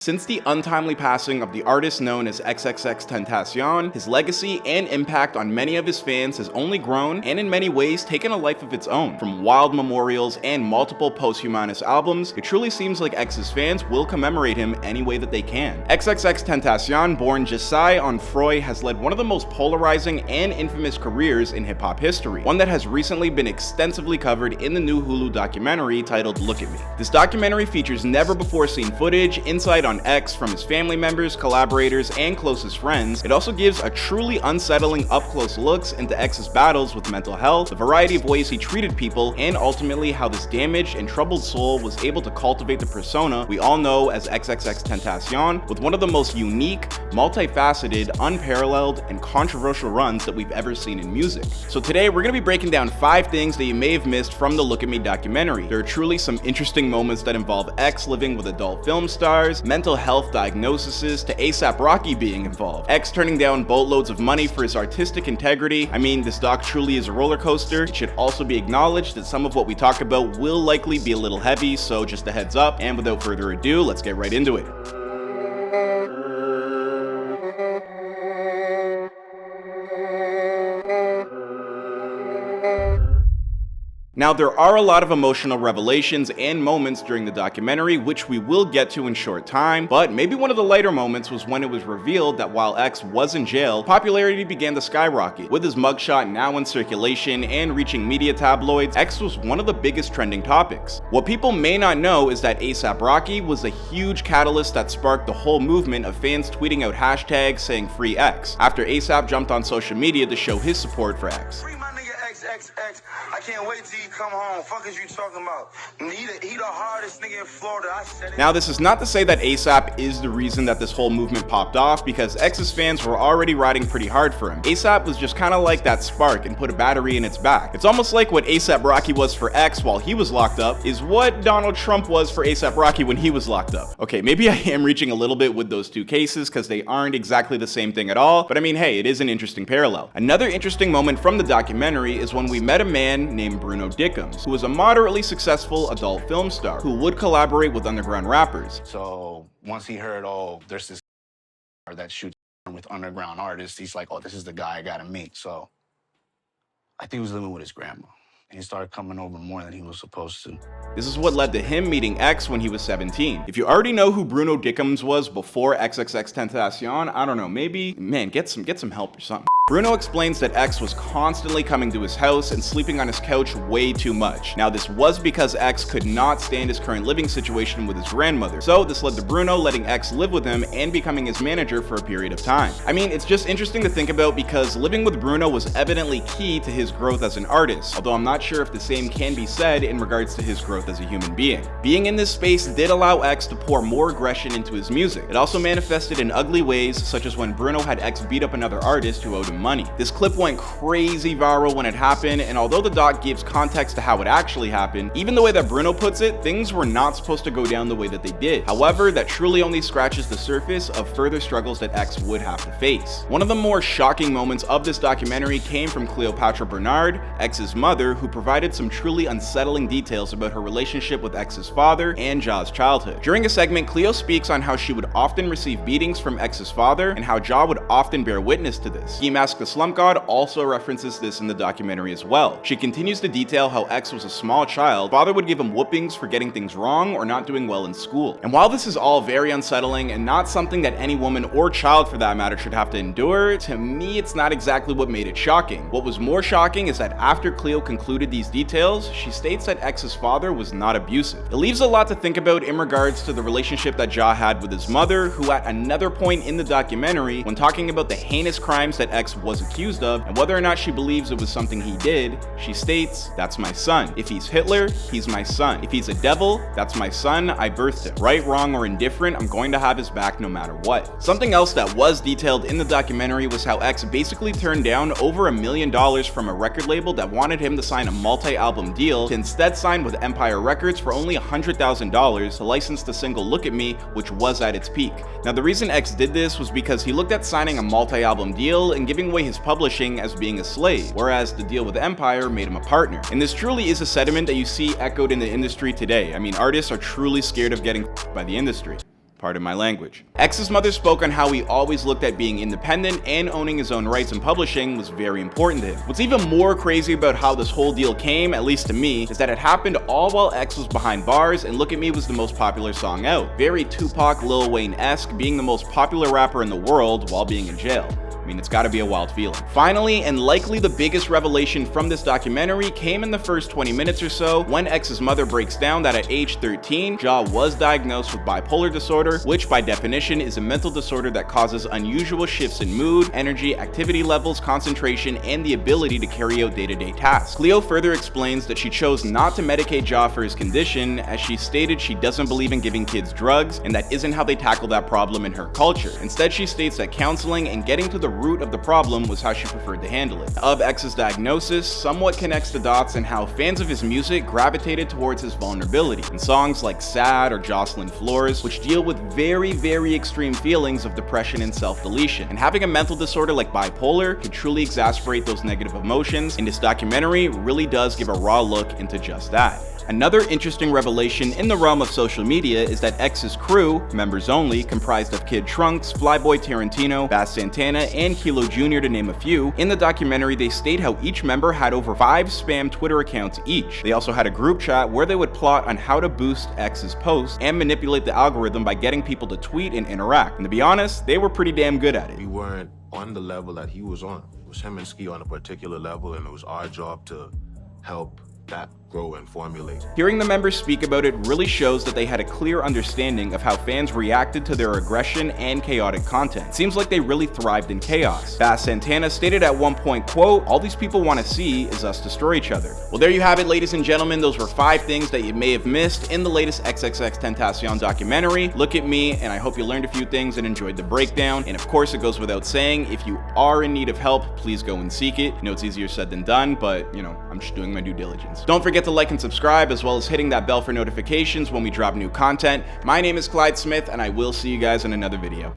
Since the untimely passing of the artist known as XXXTentacion, his legacy and impact on many of his fans has only grown and in many ways taken a life of its own. From wild memorials and multiple posthumous albums, it truly seems like X's fans will commemorate him any way that they can. XXXTentacion-born Jaseh Onfroy has led one of the most polarizing and infamous careers in hip-hop history, one that has recently been extensively covered in the new Hulu documentary titled Look at Me. This documentary features never-before-seen footage, insight on X from his family members, collaborators, and closest friends. It also gives a truly unsettling up-close looks into X's battles with mental health, the variety of ways he treated people, and ultimately how this damaged and troubled soul was able to cultivate the persona we all know as XXXTentacion with one of the most unique, multifaceted, unparalleled, and controversial runs that we've ever seen in music. So today we're going to be breaking down 5 things that you may have missed from the Look at Me documentary. There are truly some interesting moments that involve X living with adult film stars, mental health diagnoses, to A$AP Rocky being involved, X turning down boatloads of money for his artistic integrity. I mean, this doc truly is a roller coaster. It should also be acknowledged that some of what we talk about will likely be a little heavy, so just a heads up, and without further ado, let's get right into it. Now, there are a lot of emotional revelations and moments during the documentary, which we will get to in short time, but maybe one of the lighter moments was when it was revealed that while X was in jail, popularity began to skyrocket. With his mugshot now in circulation and reaching media tabloids, X was one of the biggest trending topics. What people may not know is that A$AP Rocky was a huge catalyst that sparked the whole movement of fans tweeting out hashtags saying free X, after A$AP jumped on social media to show his support for X. XXX, I can't wait till you come home. Fuck is you talking about? He the hardest nigga in Florida. I said it. Now, this is not to say that A$AP is the reason that this whole movement popped off, because X's fans were already riding pretty hard for him. A$AP was just kind of like that spark and put a battery in its back. It's almost like what A$AP Rocky was for X while he was locked up is what Donald Trump was for A$AP Rocky when he was locked up. Okay, maybe I am reaching a little bit with those two cases because they aren't exactly the same thing at all, but I mean, hey, it is an interesting parallel. Another interesting moment from the documentary is when we met a man named Bruno Dickens, who was a moderately successful adult film star who would collaborate with underground rappers. So once he heard, oh, there's this that shoots with underground artists, he's like, oh, this is the guy I gotta meet. So I think he was living with his grandma. And he started coming over more than he was supposed to. This is what led to him meeting X when he was 17. If you already know who Bruno Dickens was before XXXTentacion, I don't know, maybe, man, get some help or something. Bruno explains that X was constantly coming to his house and sleeping on his couch way too much. Now, this was because X could not stand his current living situation with his grandmother, so this led to Bruno letting X live with him and becoming his manager for a period of time. I mean, it's just interesting to think about because living with Bruno was evidently key to his growth as an artist, although I'm not sure if the same can be said in regards to his growth as a human being. Being in this space did allow X to pour more aggression into his music. It also manifested in ugly ways, such as when Bruno had X beat up another artist who owed him money. This clip went crazy viral when it happened, and although the doc gives context to how it actually happened, even the way that Bruno puts it, things were not supposed to go down the way that they did. However, that truly only scratches the surface of further struggles that X would have to face. One of the more shocking moments of this documentary came from Cleopatra Bernard, X's mother, who provided some truly unsettling details about her relationship with X's father and Ja's childhood. During a segment, Cleo speaks on how she would often receive beatings from X's father and how Ja would often bear witness to this. Ski Mask the Slump God also references this in the documentary as well. She continues to detail how X was a small child, father would give him whoopings for getting things wrong or not doing well in school. And while this is all very unsettling and not something that any woman or child for that matter should have to endure, to me it's not exactly what made it shocking. What was more shocking is that after Cleo concluded these details, she states that X's father was not abusive. It leaves a lot to think about in regards to the relationship that Ja had with his mother, who at another point in the documentary, when talking about the heinous crimes that X was accused of and whether or not she believes it was something he did, she states, "That's my son. If he's Hitler, he's my son. If he's a devil, that's my son. I birthed him. Right, wrong, or indifferent, I'm going to have his back no matter what." Something else that was detailed in the documentary was how X basically turned down over $1 million from a record label that wanted him to sign a multi-album deal to instead sign with Empire Records for only $100,000 to license the single Look at Me, which was at its peak. Now, the reason X did this was because he looked at signing a multi-album deal and giving away his publishing as being a slave, whereas the deal with Empire made him a partner. And this truly is a sentiment that you see echoed in the industry today. I mean, artists are truly scared of getting by the industry. Pardon my language. X's mother spoke on how he always looked at being independent and owning his own rights in publishing was very important to him. What's even more crazy about how this whole deal came, at least to me, is that it happened all while X was behind bars, and Look at Me was the most popular song out. Very Tupac, Lil Wayne-esque, being the most popular rapper in the world while being in jail. I mean, it's gotta be a wild feeling. Finally, and likely the biggest revelation from this documentary came in the first 20 minutes or so, when X's mother breaks down that at age 13, Ja was diagnosed with bipolar disorder, which by definition is a mental disorder that causes unusual shifts in mood, energy, activity levels, concentration, and the ability to carry out day-to-day tasks. Cleo further explains that she chose not to medicate Ja for his condition, as she stated she doesn't believe in giving kids drugs, and that isn't how they tackle that problem in her culture. Instead, she states that counseling and getting to the root of the problem was how she preferred to handle it. Of X's diagnosis somewhat connects the dots in how fans of his music gravitated towards his vulnerability in songs like Sad or Jocelyn Floors, which deal with very extreme feelings of depression and self-deletion. And having a mental disorder like bipolar can truly exacerbate those negative emotions, and this documentary really does give a raw look into just that. Another interesting revelation in the realm of social media is that X's crew, members only, comprised of Kid Trunks, Flyboy Tarantino, Bass Santana, and Kilo Jr. to name a few. In the documentary, they state how each member had over 5 spam Twitter accounts each. They also had a group chat where they would plot on how to boost X's posts and manipulate the algorithm by getting people to tweet and interact. And to be honest, they were pretty damn good at it. We weren't on the level that he was on. It was him and Ski on a particular level, and it was our job to help that grow and formulate. Hearing the members speak about it really shows that they had a clear understanding of how fans reacted to their aggression and chaotic content. It seems like they really thrived in chaos. Bass Santana stated at one point, quote, "All these people want to see is us destroy each other." Well, there you have it, ladies and gentlemen. Those were 5 things that you may have missed in the latest XXXTentacion documentary, Look at Me, and I hope you learned a few things and enjoyed the breakdown. And of course, it goes without saying, if you are in need of help, please go and seek it. I know it's easier said than done, but you know, I'm just doing my due diligence. Don't forget to like and subscribe, as well as hitting that bell for notifications when we drop new content. My name is Clyde Smith, and I will see you guys in another video.